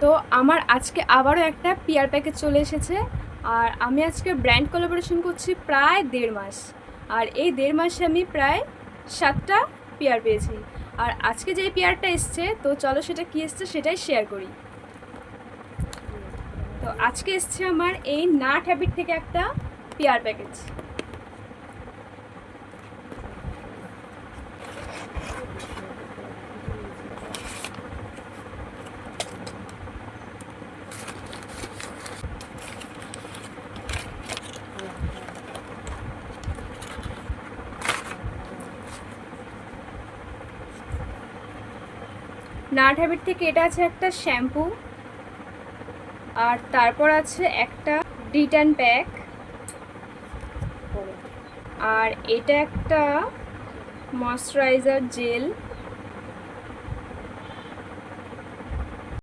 তো আমার আজকে আবারও একটা পিআর প্যাকেজ চলে এসেছে। আর আমি আজকে ব্র্যান্ড কোলাবোরেশন করছি প্রায় 1.5 মাস। আর এই 1.5 মাসে আমি প্রায় 7টা পিআর পেয়েছি। আর আজকে যেই পিআরটা এসছে, তো চলো সেটা কী এসছে সেটাই শেয়ার করি। তো আজকে এসছে আমার এই নাট হ্যাবিট থেকে একটা পিআর প্যাকেজ। নাট হ্যাবিট থেকে এটা আছে একটা শ্যাম্পু, আর তারপর আছে একটা ডিট্যান প্যাক, আর এটা একটা ময়শ্চারাইজার জেল,